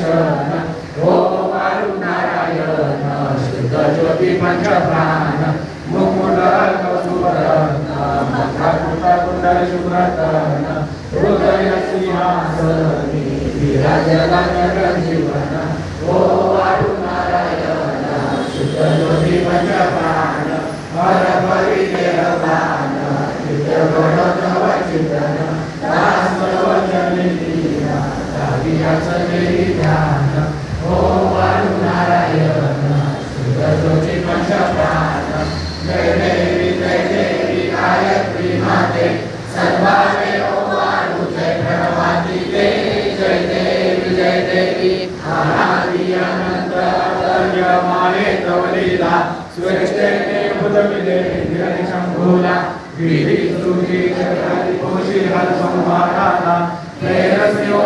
दर्शन ओ वाळू नारायण शुद्ध ज्योती पंचप्राण मुकुट सुवर्ण कुंडल शुभ्रतन हृदय सिंहासनी विराजला जीवन ओ वाळू नारायण शुद्ध ज्योती पंचप्राण हर परिदेवदान नित्य गणतव चिंतन दास सर्वजनितीना दावियाचं देवी ध्यान ओ वाळू नारायण शुद्ध ज्योती पंचप्राण जय देवी गायत्री माते सर्वावे ओ वाळू जय प्रणवाती ते जय देवी आराधी अनंत माये तवलीला स्वेष्टे बुधमिले निरनिशंभूला विधी स्तुती जगदादि कोशी हर संभाराला प्रेरस्यो